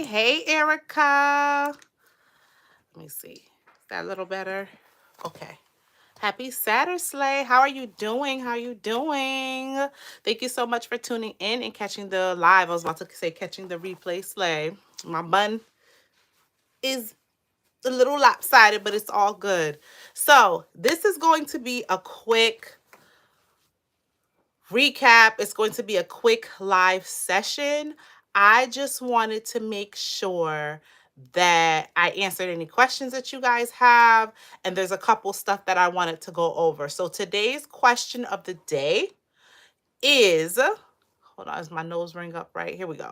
Hey, Erica. Let me see. Is that a little better? Okay. Happy Saturday. How are you doing? How are you doing? Thank you so much for tuning in and catching the live. I was about to say catching the replay Slay. My bun is a little lopsided, but it's all good. So this is going to be a quick recap. It's going to be a quick live session. I just wanted to make sure that I answered any questions that you guys have, and there's a couple stuff that I wanted to go over. So today's question of the day is, hold on, is my nose ring up right? Here we go.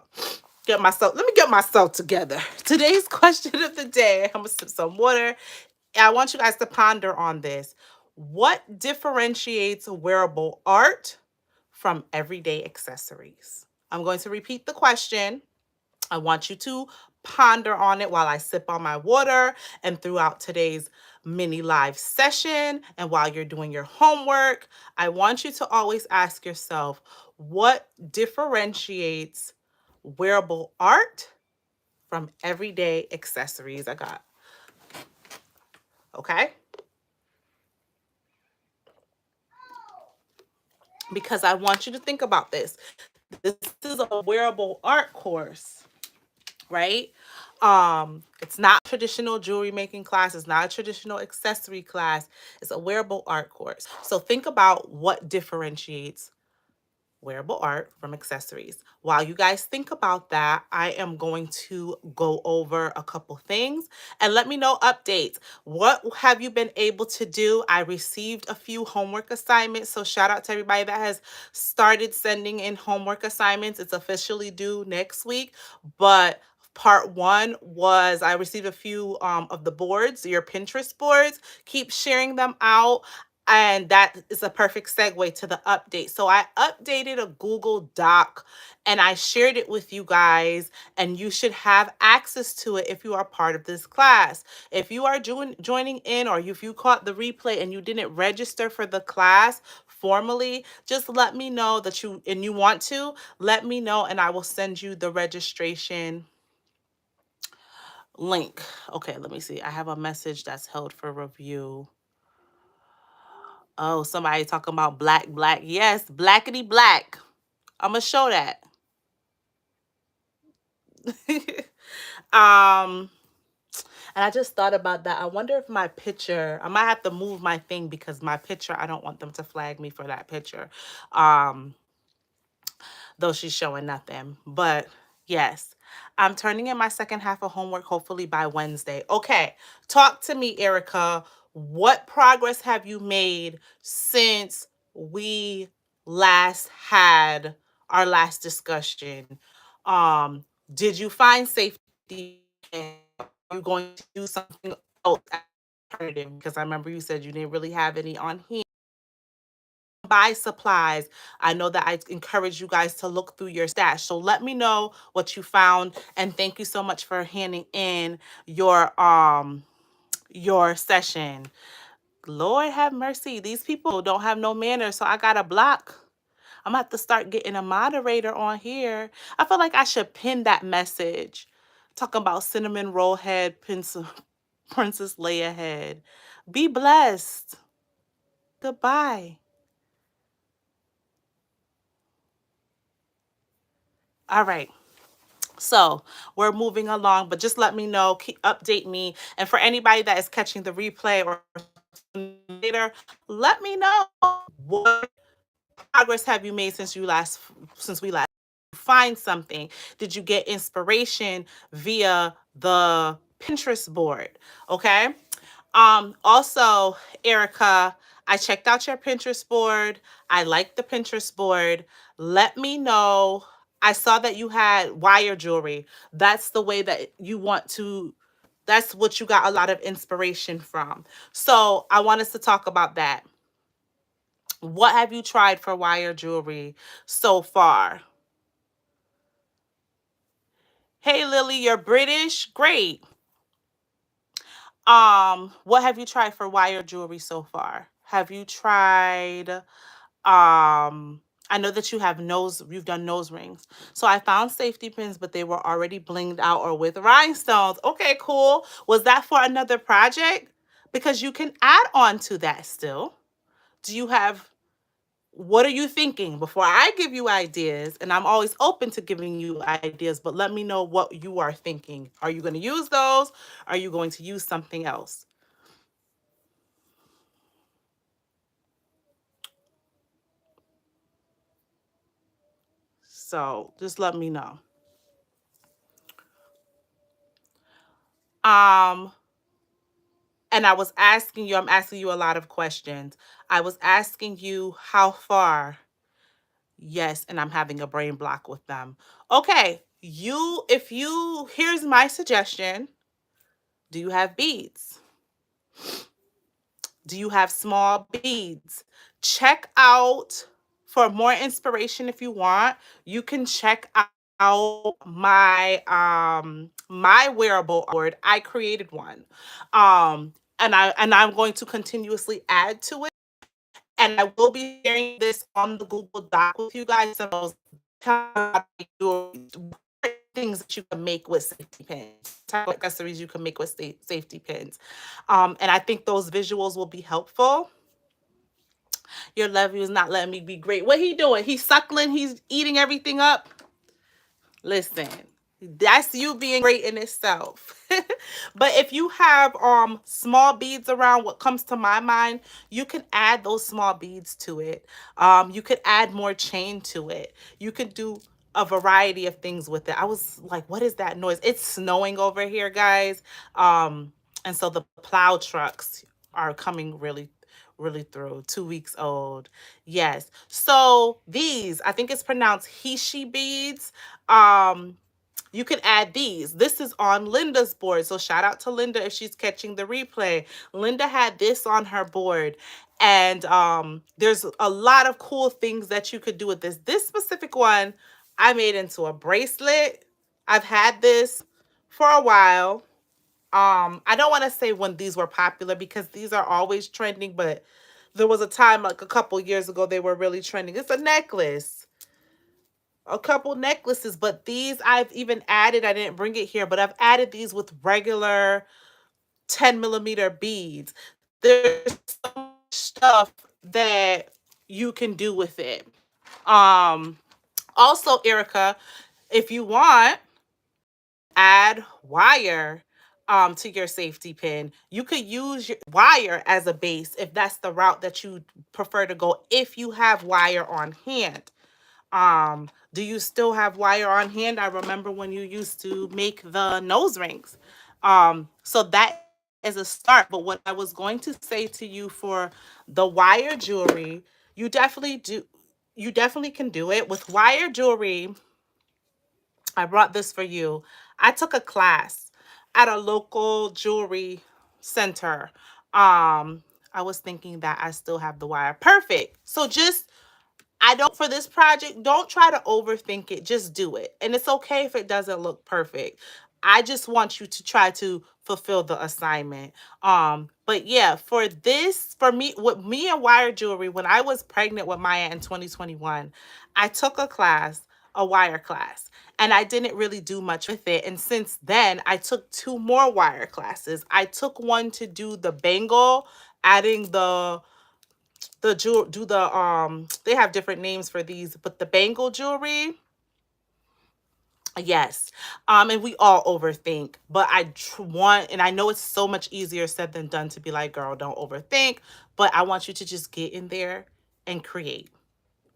Let me get myself together. Today's question of the day, I'm gonna sip some water. I want you guys to ponder on this. What differentiates wearable art from everyday accessories? I'm going to repeat the question. I want you to ponder on it while I sip on my water and throughout today's mini live session. And while you're doing your homework, I want you to always ask yourself, what differentiates wearable art from everyday accessories? Okay? Because I want you to think about this. This is a wearable art course, right? It's not traditional jewelry making class. It's not a traditional accessory class. It's a wearable art course. So think about what differentiates wearable art from accessories. While you guys think about that, I am going to go over a couple things and let me know updates. What have you been able to do? I received a few homework assignments, so shout out to everybody that has started sending in homework assignments. It's officially due next week, but part one was I received a few of the boards, your Pinterest boards. Keep sharing them out. And that is a perfect segue to the update. So I updated a Google Doc and I shared it with you guys, and you should have access to it if you are part of this class. If you are joining in, or if you caught the replay and you didn't register for the class formally, just let me know that you want to. Let me know and I will send you the registration link. Okay, let me see. I have a message that's held for review. Oh, somebody talking about black, black. Yes, blackety black. I'm gonna show that. um, and I just thought about that. I wonder if my picture, I might have to move my thing because my picture, I don't want them to flag me for that picture. Though she's showing nothing. But yes, I'm turning in my second half of homework hopefully by Wednesday. Okay, talk to me, Erica. What progress have you made since we last had our last discussion? Um, did you find safety? And are you going to do something else alternative? Because I remember you said you didn't really have any on hand. Buy supplies. I know that I encourage you guys to look through your stash. So let me know what you found. And thank you so much for handing in your session. Lord have mercy. These people don't have no manners. So I got a block. I'm gonna have to start getting a moderator on here. I feel like I should pin that message. Talking about cinnamon roll head, Princess Leia head. Be blessed. Goodbye. All right. So we're moving along, but just let me know, update me. And for anybody that is catching the replay or later, let me know what progress have you made since we last find something. Did you get inspiration via the Pinterest board? Okay. Also, Erica, I checked out your Pinterest board. I like the Pinterest board. Let me know. I saw that you had wire jewelry. That's the way that you want to, that's what you got a lot of inspiration from. So I want us to talk about that. What have you tried for wire jewelry so far? Hey, Lily, you're British? Great. What have you tried for wire jewelry so far? Have you tried I know that you've done nose rings. So I found safety pins, but they were already blinged out or with rhinestones. Okay, cool. Was that for another project? Because you can add on to that still. Do you have, what are you thinking before I give you ideas? And I'm always open to giving you ideas, but let me know what you are thinking. Are you going to use those? Are you going to use something else? So just let me know. Um, and I'm asking you a lot of questions. I was asking you how far. Yes, and I'm having a brain block with them. Okay, here's my suggestion. Do you have beads? Do you have small beads? Check out, for more inspiration if you want, you can check out my wearable board. I created one. And I'm going to continuously add to it. And I will be sharing this on the Google Doc with you guys. Some of those things that you can make with safety pins, type of accessories you can make with safety pins. And I think those visuals will be helpful. Your levy is not letting me be great. What he doing? He's suckling. He's eating everything up. Listen, that's you being great in itself. But if you have small beads around, what comes to my mind, you can add those small beads to it. You could add more chain to it. You could do a variety of things with it. I was like, what is that noise? It's snowing over here, guys. And so the plow trucks are coming really through. 2 weeks old. Yes. So these, I think it's pronounced Hishi beads. Um, you can add these. This is on Linda's board. So shout out to Linda if she's catching the replay. Linda had this on her board. And there's a lot of cool things that you could do with this. This specific one, I made into a bracelet. I've had this for a while. I don't want to say when these were popular because these are always trending, but there was a time like a couple years ago they were really trending. It's a necklace, a couple necklaces, but these I've even added, I didn't bring it here, but I've added these with regular 10 millimeter beads. There's so much stuff that you can do with it. Um, Also, Erica, if you want, add wire to your safety pin. You could use your wire as a base if that's the route that you prefer to go, if you have wire on hand. Do you still have wire on hand? I remember when you used to make the nose rings. So that is a start. But what I was going to say to you for the wire jewelry, you definitely can do it with wire jewelry. I brought this for you. I took a class at a local jewelry center. I was thinking that I still have the wire. Perfect. So just, I don't, for this project, don't try to overthink it. Just do it. And it's okay if it doesn't look perfect. I just want you to try to fulfill the assignment. But yeah, for this, for me, with me and wire jewelry, when I was pregnant with Maya in 2021, I took a wire class, and I didn't really do much with it. And since then, I took 2 more wire classes. I took one to do the bangle, adding the jewel, do the they have different names for these, but the bangle jewelry. Yes. And we all overthink, but want, and I know it's so much easier said than done to be like, girl, don't overthink, but I want you to just get in there and create.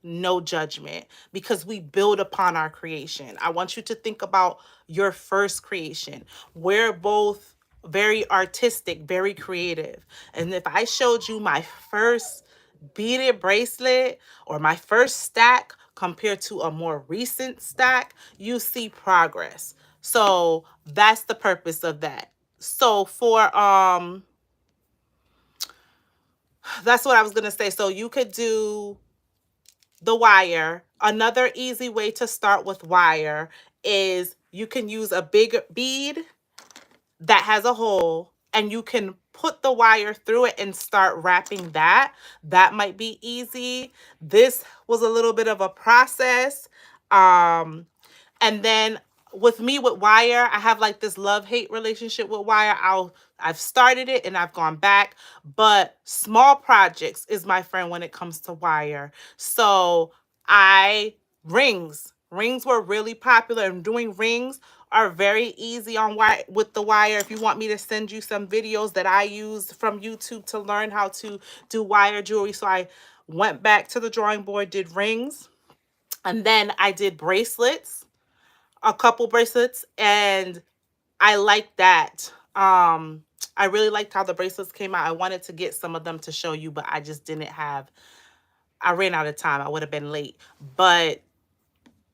No judgment, because we build upon our creation. I want you to think about your first creation. We're both very artistic, very creative. And if I showed you my first beaded bracelet or my first stack compared to a more recent stack, you see progress. So that's the purpose of that. So for that's what I was gonna say. So you could do the wire. Another easy way to start with wire is you can use a big bead that has a hole, and you can put the wire through it and start wrapping that, that might be easy. This was a little bit of a process. And then with me with wire, I have like this love-hate relationship with wire. I've started it and I've gone back, but small projects is my friend when it comes to wire. So I rings were really popular, and doing rings are very easy on wire with the wire. If you want me to send you some videos that I use from YouTube to learn how to do wire jewelry. So I went back to the drawing board, did rings, and then I did bracelets, a couple bracelets, and I liked that. I really liked how the bracelets came out. I wanted to get some of them to show you, but I just didn't have, I ran out of time. I would have been late, but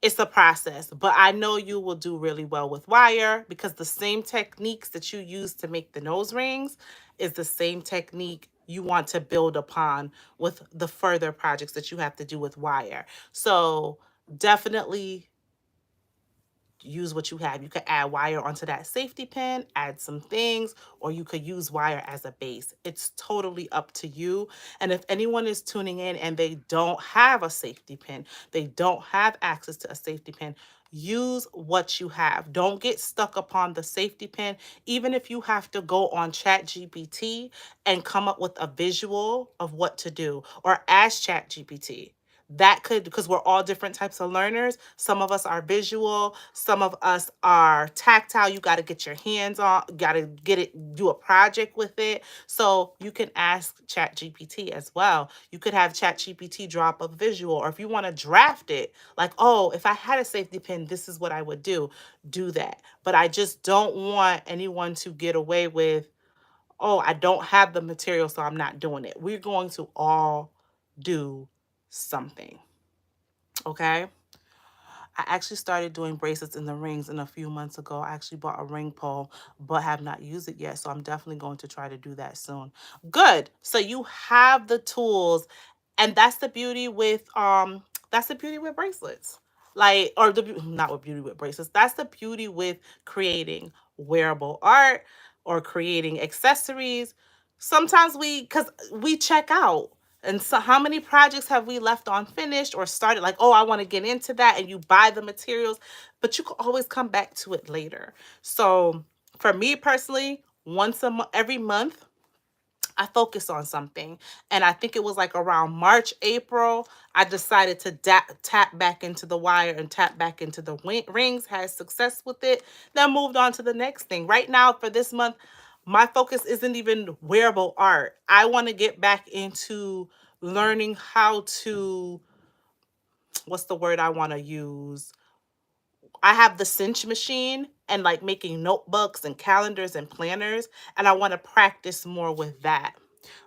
it's a process. But I know you will do really well with wire, because the same techniques that you use to make the nose rings is the same technique you want to build upon with the further projects that you have to do with wire. So definitely use what you have. You could add wire onto that safety pin, add some things, or you could use wire as a base. It's totally up to you. And if anyone is tuning in and they don't have a safety pin, they don't have access to a safety pin, use what you have. Don't get stuck upon the safety pin. Even if you have to go on ChatGPT and come up with a visual of what to do, or ask ChatGPT. That could, because we're all different types of learners. Some of us are visual, some of us are tactile. You got to get your hands on, got to get it, do a project with it. So you can ask ChatGPT as well. You could have ChatGPT drop a visual, or if you want to draft it, like, oh, if I had a safety pin, this is what I would do. Do that. But I just don't want anyone to get away with, oh, I don't have the material, so I'm not doing it. We're going to all do something. Okay. I actually started doing bracelets and the rings in a few months ago. I actually bought a ring pole, but have not used it yet. So I'm definitely going to try to do that soon. Good. So you have the tools, and that's the beauty with bracelets. Like, or not with beauty with bracelets. That's the beauty with creating wearable art or creating accessories. Sometimes because we check out. And so how many projects have we left unfinished or started like, oh, I want to get into that, and you buy the materials, but you can always come back to it later. So for me personally, every month, I focus on something. And I think it was like around March, April, I decided to tap back into the wire and tap back into the rings, had success with it, then moved on to the next thing. Right now for this month, my focus isn't even wearable art. I want to get back into learning how to, what's the word I want to use? I have the cinch machine and like making notebooks and calendars and planners, and I want to practice more with that.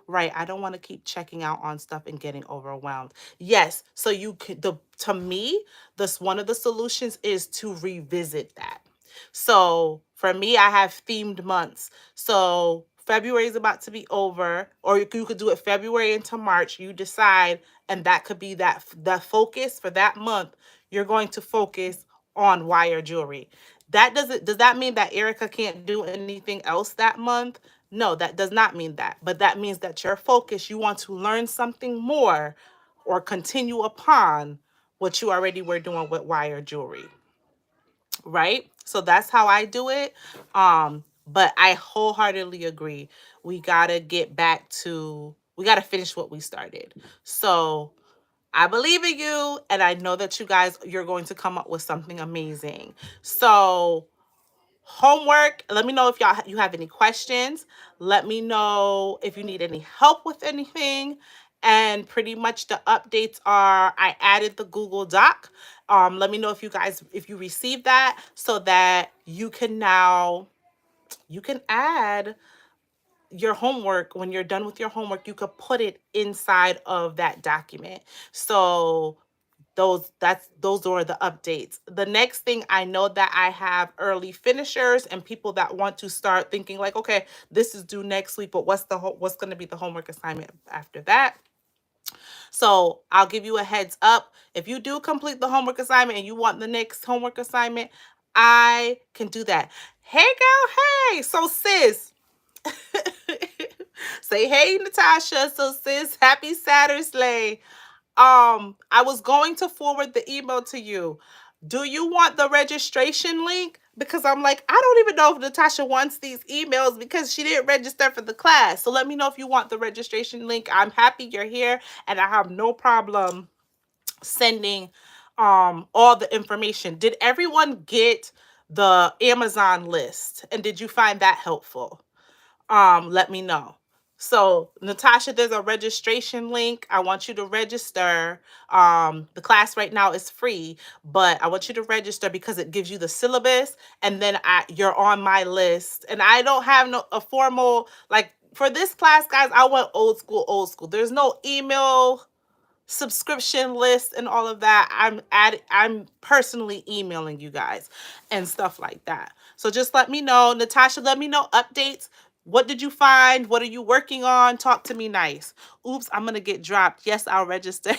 Right. I don't want to keep checking out on stuff and getting overwhelmed. Yes. So you could, to me, this one of the solutions is to revisit that. So for me, I have themed months. So February is about to be over, or you could do it February into March. You decide, and that could be that focus for that month. You're going to focus on wire jewelry. Does that mean that Erica can't do anything else that month? No, that does not mean that. But that means that your focus, you want to learn something more or continue upon what you already were doing with wire jewelry. Right? So that's how I do it. But I wholeheartedly agree. We gotta finish what we started. So I believe in you, and I know that you're going to come up with something amazing. So homework, let me know if you have any questions. Let me know if you need any help with anything. And pretty much the updates are, I added the Google Doc. Let me know if you received that, so that you can add your homework. When you're done with your homework, you could put it inside of that document. So those are the updates. The next thing, I know that I have early finishers and people that want to start thinking like, okay, this is due next week, but what's going to be the homework assignment after that? So I'll give you a heads up. If you do complete the homework assignment and you want the next homework assignment, I can do that. Hey girl, hey. So sis, Say hey, Natasha. So sis, happy Saturday. I was going to forward the email to you. Do you want the registration link? Because I'm like, I don't even know if Natasha wants these emails because she didn't register for the class. So let me know if you want the registration link. I'm happy you're here and I have no problem sending all the information. Did everyone get the Amazon list? And did you find that helpful? Let me know. So Natasha, there's a registration link. I want you to register. The class right now is free, but I want you to register because it gives you the syllabus, and then you're on my list. And I don't have a formal, like, for this class, guys. I want old school, old school. There's no email subscription list and all of that. I'm personally emailing you guys and stuff like that. So just let me know. Natasha, let me know updates. What did you find? What are you working on? Talk to me nice. Oops, I'm gonna get dropped. Yes, I'll register.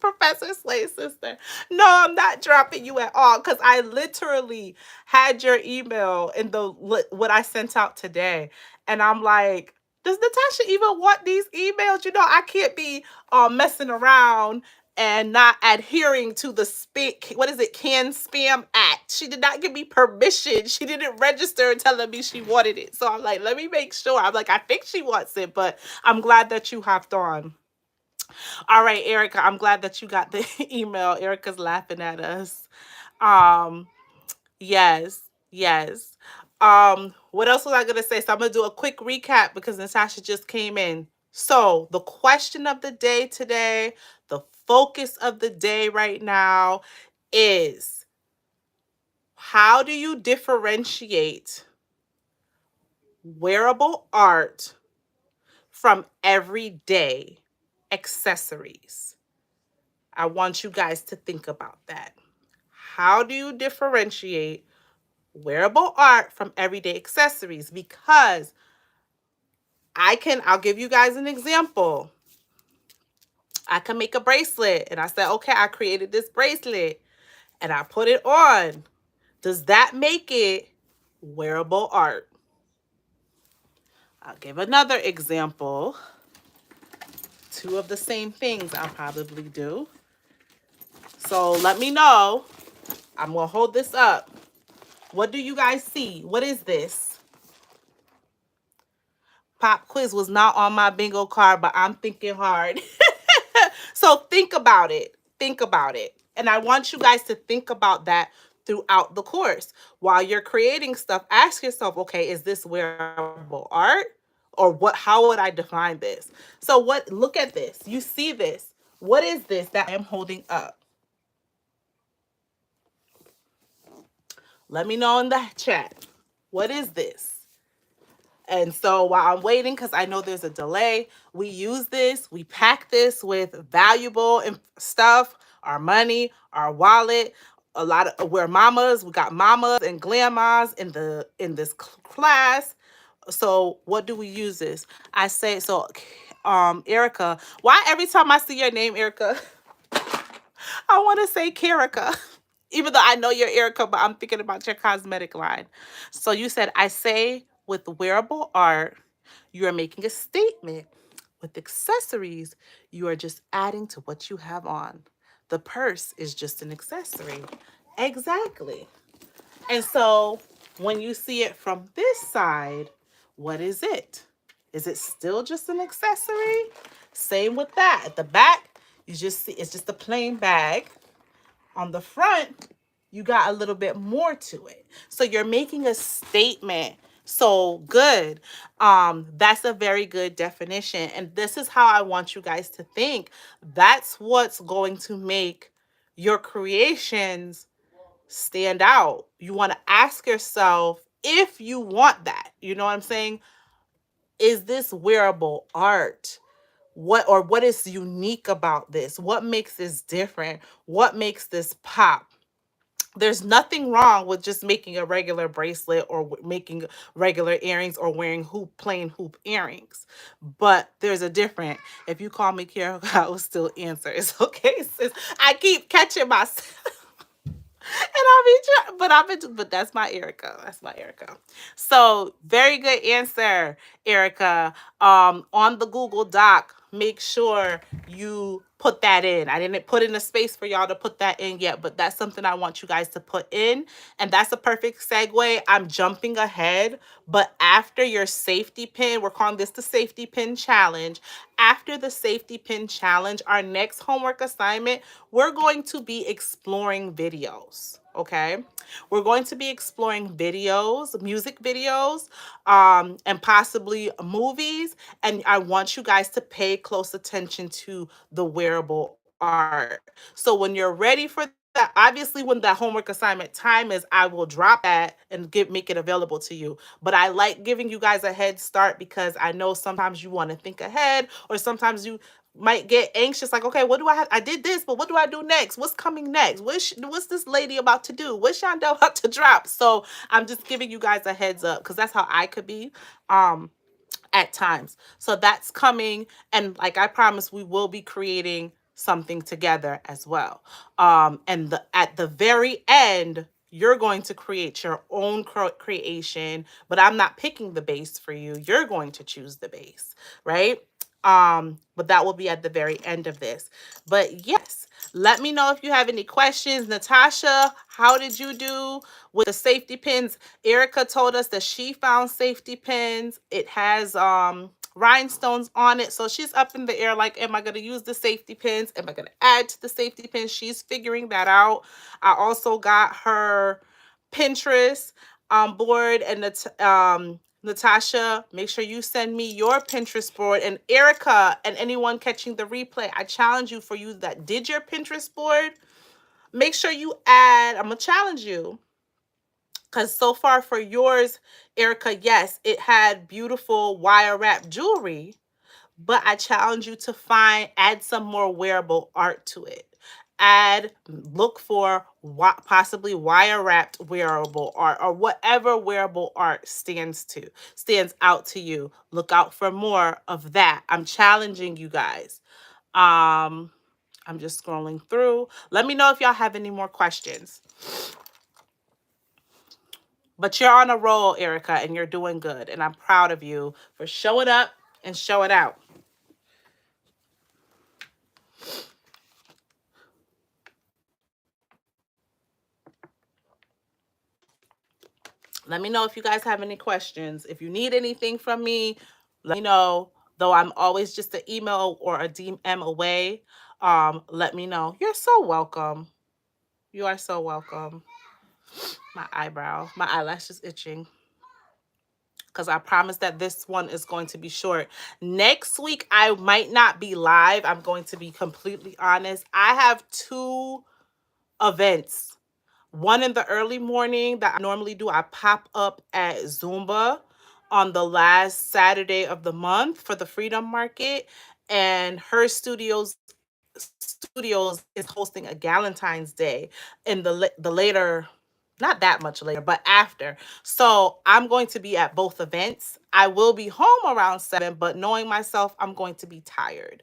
Professor Slay's sister. No, I'm not dropping you at all because I literally had your email in the what I sent out today. And I'm like, does Natasha even want these emails? You know, I can't be messing around and not adhering to the what is it, Can Spam Act. She did not give me permission. She didn't register telling me she wanted it. So I'm like, let me make sure. I'm like, I think she wants it, but I'm glad that you hopped on. All right, Erica, I'm glad that you got the email. Erica's laughing at us. Um, yes, yes. What else was I gonna say? So I'm gonna do a quick recap because Natasha just came in. So the question of the day today, the focus of the day right now is, how do you differentiate wearable art from everyday accessories? I want you guys to think about that. How do you differentiate wearable art from everyday accessories? Because I'll give you guys an example. I can make a bracelet and I said, okay, I created this bracelet and I put it on. Does that make it wearable art? I'll give another example. Two of the same things I'll probably do. So let me know. I'm going to hold this up. What do you guys see? What is this? Pop quiz was not on my bingo card, but I'm thinking hard. So think about it. Think about it. And I want you guys to think about that throughout the course. While you're creating stuff, ask yourself, okay, is this wearable art? Or what? How would I define this? So look at this. You see this. What is this that I am holding up? Let me know in the chat. What is this? And so while I'm waiting, because I know there's a delay, we use this, we pack this with valuable stuff, our money, our wallet, a lot of, we're mamas, we got mamas and grandmas in this class. So what do we use this? I say, so Erica, why every time I see your name, Erica, I want to say Kerica. Even though I know you're Erica, but I'm thinking about your cosmetic line. So you said, I say with wearable art, you are making a statement. With accessories, you are just adding to what you have on. The purse is just an accessory. Exactly. And so when you see it from this side, what is it? Is it still just an accessory? Same with that. At the back, you just see it's just a plain bag. On the front, you got a little bit more to it. So you're making a statement. So good. That's a very good definition. And this is how I want you guys to think. That's what's going to make your creations stand out. You want to ask yourself if you want that. You know what I'm saying? Is this wearable art? What is unique about this? What makes this different? What makes this pop? There's nothing wrong with just making a regular bracelet or making regular earrings or wearing plain hoop earrings. But there's a difference. If you call me Kara, I will still answer. It's okay, sis. I keep catching myself. but that's my Erica. That's my Erica. So very good answer, Erica. On the Google Doc, make sure you put that in. I didn't put in a space for y'all to put that in yet, but that's something I want you guys to put in. And that's a perfect segue. I'm jumping ahead, but after your safety pin, we're calling this the safety pin challenge. After the safety pin challenge, our next homework assignment, we're going to be exploring videos. Okay, we're going to be exploring videos, music videos, and possibly movies. And I want you guys to pay close attention to the wearable art. So when you're ready for that, obviously when that homework assignment time is, I will drop that and make it available to you. But I like giving you guys a head start because I know sometimes you want to think ahead, or sometimes you might get anxious, like, okay, what do I have? I did this, but what do I do next? What's coming next? What's this lady about to do? What's Shonda about to drop? So I'm just giving you guys a heads up because that's how I could be. At times. So that's coming. And like I promised, we will be creating something together as well. And at the very end, you're going to create your own creation, but I'm not picking the base for you. You're going to choose the base, right? But that will be at the very end of this. But yes, let me know if you have any questions. Natasha, how did you do with the safety pins? Erica told us that she found safety pins. It has rhinestones on it. So she's up in the air like, am I going to use the safety pins? Am I going to add to the safety pins? She's figuring that out. I also got her Pinterest board, and Natasha, make sure you send me your Pinterest board. And Erica and anyone catching the replay, I challenge you, for you that did your Pinterest board, make sure you add, I'm going to challenge you, because so far for yours, Erica, yes, it had beautiful wire wrap jewelry, but I challenge you to add some more wearable art to it. Look for possibly wire wrapped wearable art, or whatever wearable art stands out to you. Look out for more of that. I'm challenging you guys. I'm just scrolling through. Let me know if y'all have any more questions. But you're on a roll, Erica, and you're doing good. And I'm proud of you for showing up and showing out. Let me know if you guys have any questions. If you need anything from me, let me know. Though I'm always just an email or a DM away. Let me know. You're so welcome. You are so welcome. My eyelash is itching, because I promise that this one is going to be short. Next week, I might not be live. I'm going to be completely honest. I have 2 events. One in the early morning that I normally do. I pop up at Zumba on the last Saturday of the month for the Freedom Market. And her studios is hosting a Galentine's Day in the later, not that much later, but after. So I'm going to be at both events. I will be home around 7, but knowing myself, I'm going to be tired.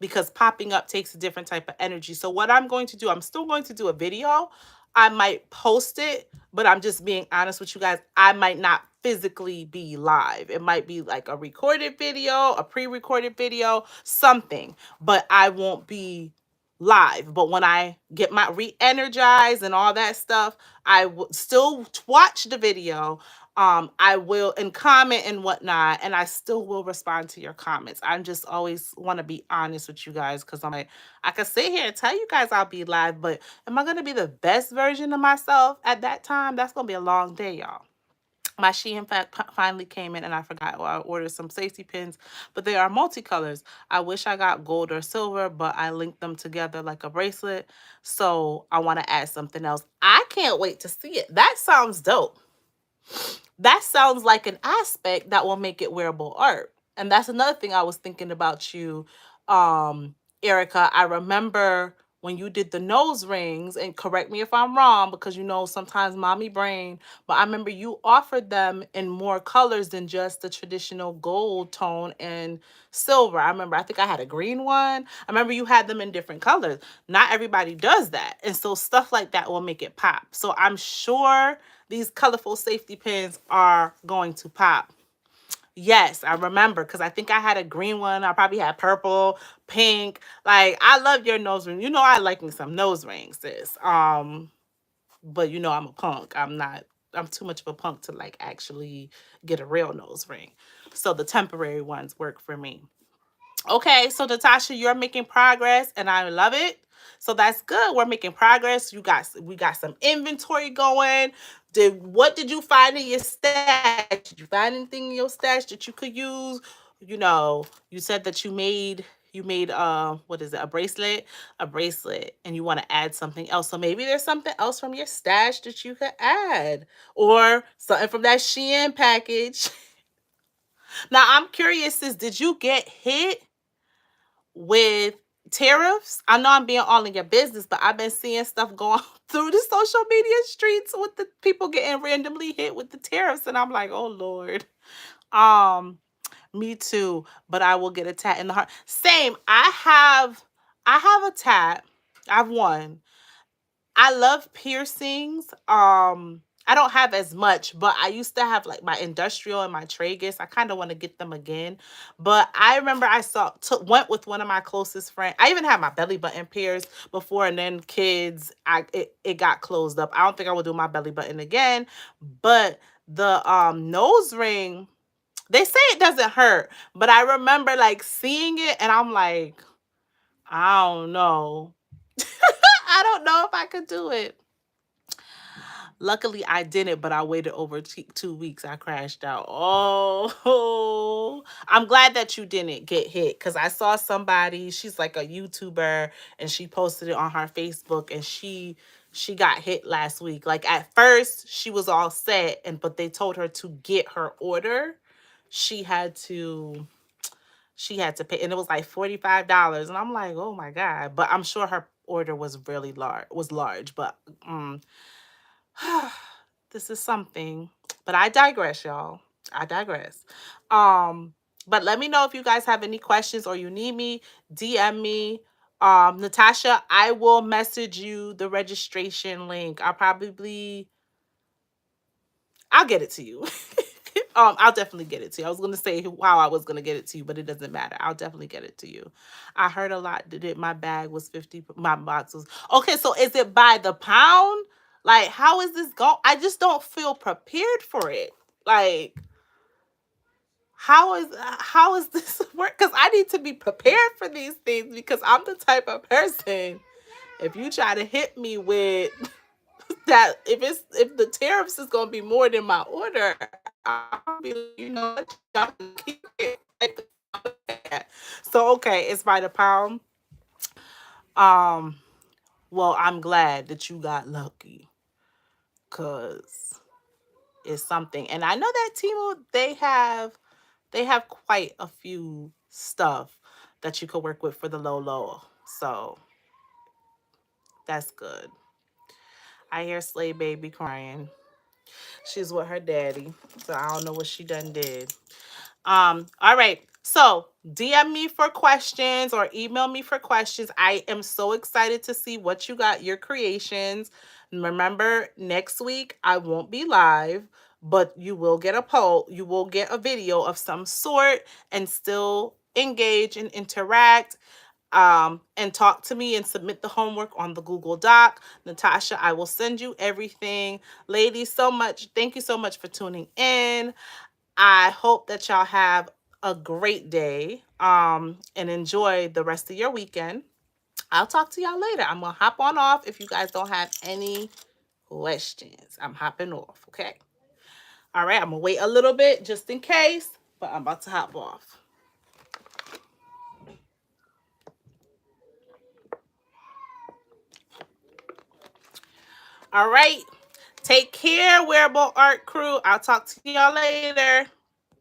Because popping up takes a different type of energy. So what I'm going to do, I'm still going to do a video. I might post it, but I'm just being honest with you guys. I might not physically be live. It might be like a recorded video, a pre-recorded video, something, but I won't be live. But when I get my re-energized and all that stuff, I will still watch the video. I will, and comment and whatnot, and I still will respond to your comments. I'm just always want to be honest with you guys, because I'm like, I can sit here and tell you guys I'll be live, but am I going to be the best version of myself at that time? That's going to be a long day, y'all. My Shein finally came in, and I forgot. Well, I ordered some safety pins, but they are multicolors. I wish I got gold or silver, but I linked them together like a bracelet. So I want to add something else. I can't wait to see it. That sounds dope. That sounds like an aspect that will make it wearable art. And that's another thing I was thinking about you, Erica. I remember when you did the nose rings, and correct me if I'm wrong, because you know sometimes mommy brain, but I remember you offered them in more colors than just the traditional gold tone and silver. I remember, I think I had a green one. I remember you had them in different colors. Not everybody does that. And so stuff like that will make it pop. So I'm sure these colorful safety pins are going to pop. Yes, I remember, because I think I had a green one. I probably had purple, pink. Like, I love your nose ring. You know I like me some nose rings, sis. But you know I'm a punk. I'm too much of a punk to like actually get a real nose ring. So the temporary ones work for me. Okay, so Natasha, you're making progress and I love it. So that's good. We're making progress. We got some inventory going. What did you find in your stash? Did you find anything in your stash that you could use? You know, you said that you made what is it? A bracelet, and you want to add something else. So maybe there's something else from your stash that you could add, or something from that Shein package. Now, I'm curious, did you get hit with tariffs? I know I'm being all in your business, but I've been seeing stuff going through the social media streets with the people getting randomly hit with the tariffs, and I'm like, oh Lord. Um, Me too, but I will get a tat in the heart. Same. I have a tat. I have one. I love piercings. I don't have as much, but I used to have like my industrial and my tragus. I kind of want to get them again. But I remember went with one of my closest friends. I even had my belly button pierced before, and then kids, it got closed up. I don't think I will do my belly button again. But the nose ring, they say it doesn't hurt, but I remember like seeing it and I'm like, I don't know. I don't know if I could do it. Luckily, I didn't, but I waited over 2 weeks. I crashed out. Oh, I'm glad that you didn't get hit, because I saw somebody. She's like a YouTuber, and she posted it on her Facebook, and she got hit last week. Like at first, she was all set, but they told her to get her order. She had to she had to pay, and it was like $45, and I'm like, oh my god. But I'm sure her order was really large, but this is something. But I digress, y'all. I digress. But let me know if you guys have any questions or you need me. DM me. Natasha, I will message you the registration link. I'll get it to you. I'll definitely get it to you. I was gonna say how I was gonna get it to you, but it doesn't matter. I'll definitely get it to you. I heard a lot that my bag was 50. My box was okay. So is it by the pound? Like, how is this going? I just don't feel prepared for it. Like, how is this work? Because I need to be prepared for these things, because I'm the type of person. If you try to hit me with that, if the tariffs is gonna be more than my order, I'll be like, you know what, y'all can keep it. So okay, it's by the pound. Um, well, I'm glad that you got lucky, cause it's something. And I know that Temu, they have quite a few stuff that you could work with for the low. So that's good. I hear Slay Baby crying. She's with her daddy. So I don't know what she done did. All right. So DM me for questions or email me for questions. I am so excited to see what you got, your creations. Remember, next week I won't be live, but you will get a poll. You will get a video of some sort and still engage and interact, and talk to me and submit the homework on the Google Doc. Natasha, I will send you everything. Ladies, thank you so much for tuning in. I hope that y'all have a great day, and enjoy the rest of your weekend. I'll talk to y'all later. I'm going to hop on off if you guys don't have any questions. I'm hopping off, okay? All right, I'm going to wait a little bit just in case, but I'm about to hop off. All right. Take care, Wearable Art Crew. I'll talk to y'all later.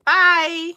Bye.